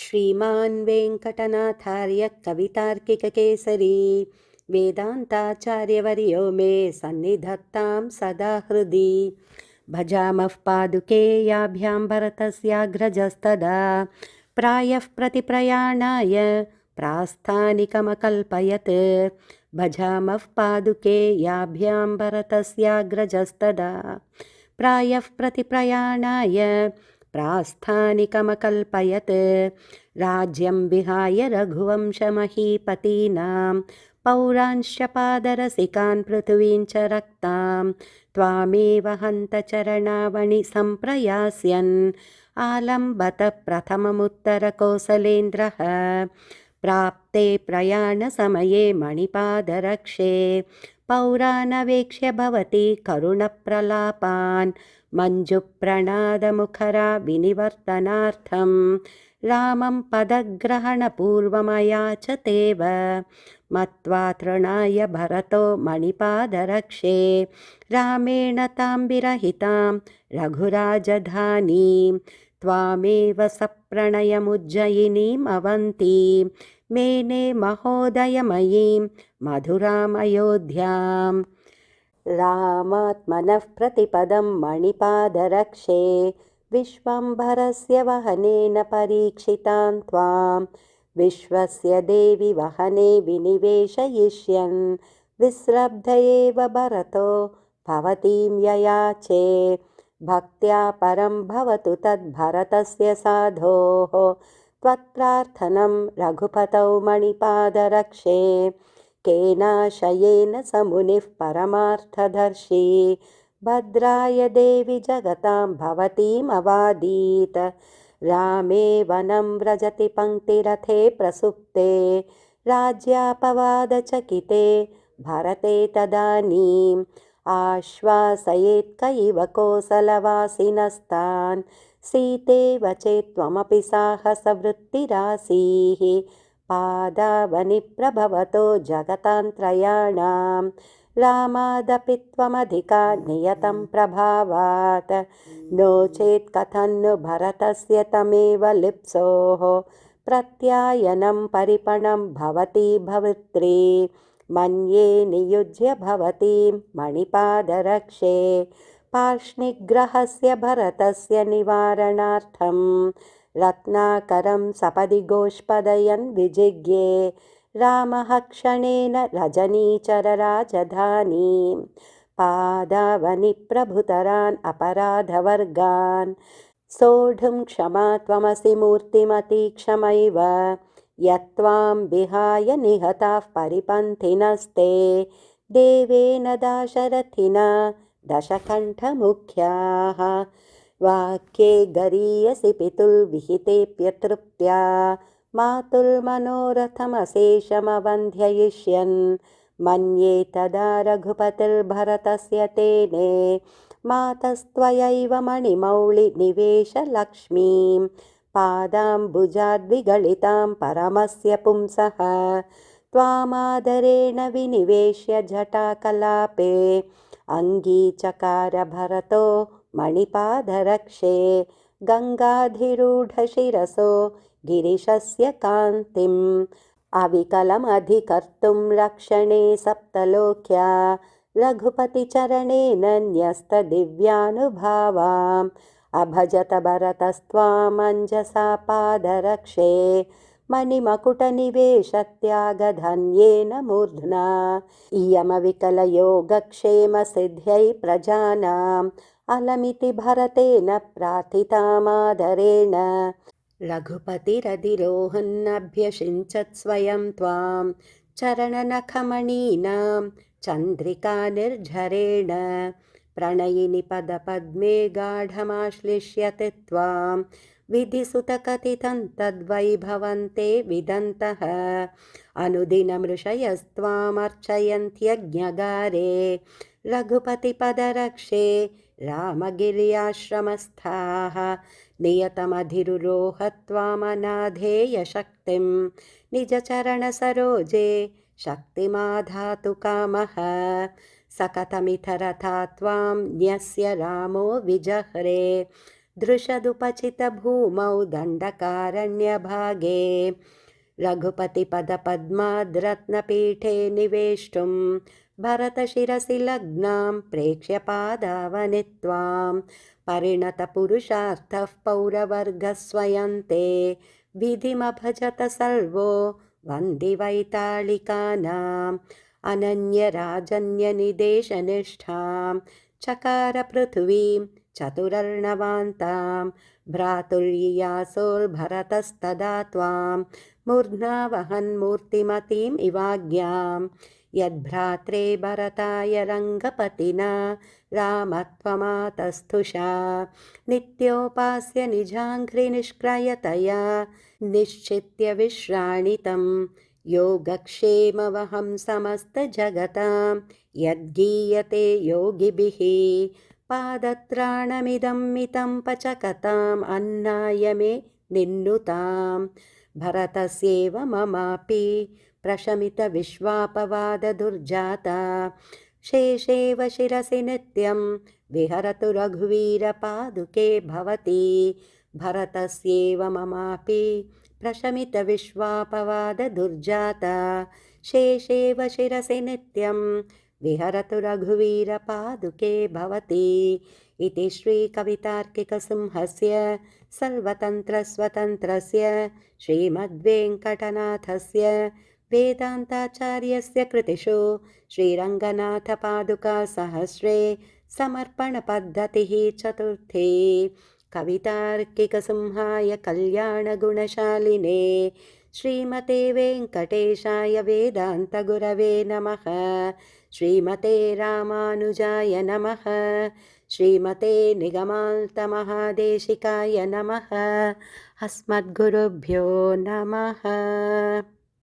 श्रीमान् वेङ्कटनाथार्य कवितार्किककेसरी वेदान्ताचार्यवर्यो मे सन्निधत्तां सदा हृदि। भजामः पादुके याभ्यां भरतस्याग्रजस्तदा प्रायः प्रतिप्रयाणाय प्रास्थानिकमकल्पयत्। भजामः पादुके याभ्यां भरतस्याग्रजस्तदा प्रायः प्रतिप्रयाणाय प्रास्थानिकमकल्पयत्। राज्यं विहाय रघुवंशमहीपतीनां पौरांश्च पादरसिकान् पृथ्वीं च रक्तां त्वामेव हन्त चरणावणि सम्प्रयास्यन् आलम्बत प्रथममुत्तरकोसलेन्द्रः। प्राप्ते प्रयाणसमये मणिपादरक्षे पौरानवेक्ष्य भवति करुणप्रलापान् मञ्जुप्रणादमुखरा विनिवर्तनार्थं रामं पदग्रहणपूर्वमयाचतेव। मत्वा तृणाय भरतो मणिपादरक्षे रामेण तां विरहितां रघुराजधानीं त्वामेव सप्रणयमुज्जयिनीम् अवन्तीं मेने महोदयमयीं मधुरामयोध्याम्। रामात्मनः प्रतिपदं मणिपादरक्षे विश्वम्भरस्य वहनेन परीक्षितान् त्वां विश्वस्य देवि वहने विनिवेशयिष्यन् विस्रब्ध एव भरतो भवतीं ययाचे। भक्त्या परं भवतु तद्भरतस्य साधोः त्वत्प्रार्थनं रघुपतौ मणिपादरक्षे। केनाशयेन स मुनिः परमार्थदर्शी भद्राय देवि जगतां भवतीमवादीत्। रामे वनं व्रजति पङ्क्तिरथे प्रसुप्ते राज्यापवादचकिते भरते तदानीम् आश्वासयेत्कैव कोसलवासिनस्तान् सीतेव चेत्त्वमपि साहसवृत्तिरासीः। पादावनिप्रभवतो जगतान्त्रयाणां रामादपि त्वमधिका नियतं प्रभावात्। नो चेत् कथन्नु भरतस्य तमेव लिप्सोः प्रत्यायनं परिपणं भवती भवित्री। मन्ये नियुज्य भवतीं मणिपादरक्षे पार्ष्णिग्रहस्य भरतस्य निवारणार्थं रत्नाकरं सपदि गोष्पदयन् विजिज्ञे रामः क्षणेन रजनीचरराजधानीं पादावनिप्रभुतरान् अपराधवर्गान् सोढुं क्षमा त्वमसि मूर्तिमतीक्षमैव। यत्त्वां विहाय निहताः परिपन्थिनस्ते देवेन दाशरथिना दशकण्ठमुख्याः। वाक्ये गरीयसि पितुर्विहितेऽप्यतृप्त्या मातुर्मनोरथमशेषमवन्ध्ययिष्यन्। मन्ये तदा रघुपतिर्भरतस्य तेने मातस्त्वयैव मणिमौळिनिवेशलक्ष्मीं पादाम्बुजाद्विगलितां परमस्य पुंसः त्वामादरेण विनिवेश्य जटाकलापे अङ्गीचकार भरतो मणिपादरक्षे गङ्गाधिरूढशिरसो गिरिशस्य कान्तिम् अविकलमधिकर्तुं रक्षणे सप्तलोक्या रघुपतिचरणेन न्यस्तदिव्यानुभावाम् अभजत भरतस्त्वामञ्जसा पादरक्षे मणिमकुटनिवेशत्यागधन्येन मूर्ध्ना। इयमविकलयोगक्षेमसिद्ध्यै प्रजानाम् अलमिति भरतेन प्रार्थितामादरेण। रघुपतिरधिरोहन्नभ्यषिञ्चत् स्वयं त्वां चरणनखमणीनां चन्द्रिकानिर्झरेण। प्रणयिनि पदपद्मे गाढमाश्लिष्यति त्वां विधिसुतकथितं तद्वैभवन्ते विदन्तः। अनुदिनमृषयस्त्वामर्चयन्त्यज्ञगारे रघुपतिपदरक्षे रामगिर्याश्रमस्थाः। नियतमधिरुरोह त्वामनाधेयशक्तिं निजचरणसरोजे शक्तिमाधातु कामः। सकथमिथरथा त्वां न्यस्य रामो विजह्रे दृशदुपचितभूमौ दण्डकारण्यभागे रघुपतिपदपद्माद्रत्नपीठे निवेष्टुं भरतशिरसि लग्नां प्रेक्ष्य पादावनि त्वां परिणतपुरुषार्थः पौरवर्गस्वयन्ते विधिमभजत सर्वो वन्दिवैताళिकानाम् अनन्यराजन्यनिदेशनिष्ठां चकार पृथिवीं चतुरर्णवान्तां भ्रातुर्ययासोर्भरतस्तदा त्वां मूर्ध्ना वहन्मूर्तिमतीम् इवाज्ञां यद्भ्रात्रे भरताय रङ्गपतिना रामत्वमातस्थुषा नित्योपास्य निजाङ्घ्रिनिष्क्रियतया निश्चित्य विश्राणितं योगक्षेमवहं समस्तजगतां यद्गीयते योगिभिः पादत्राणमिदं मितं पचकताम् अन्नाय मे निन्नुतां भरतस्येव ममापि प्रशमितविश्वापवाददुर्जाता शेषेव शिरसि नित्यं विहरतु रघुवीरपादुके भवति भरतस्येव ममापि प्रशमितविश्वापवाददुर्जाता शेषेव शिरसि नित्यं विहरतु रघुवीरपादुके भवति इति श्रीकवितार्किकसिंहस्य सर्वतन्त्रस्वतन्त्रस्य श्रीमद्वेङ्कटनाथस्य वेदान्ताचार्यस्य कृतिषु श्रीरङ्गनाथपादुकासहस्रे समर्पणपद्धतिः चतुर्थी कवितार्किकसिंहाय कल्याणगुणशालिने श्रीमते वेङ्कटेशाय वेदान्तगुरवे नमः। श्रीमते रामानुजाय नमः। श्रीमते निगमान्तमहादेशिकाय नमः। अस्मद्गुरुभ्यो नमः।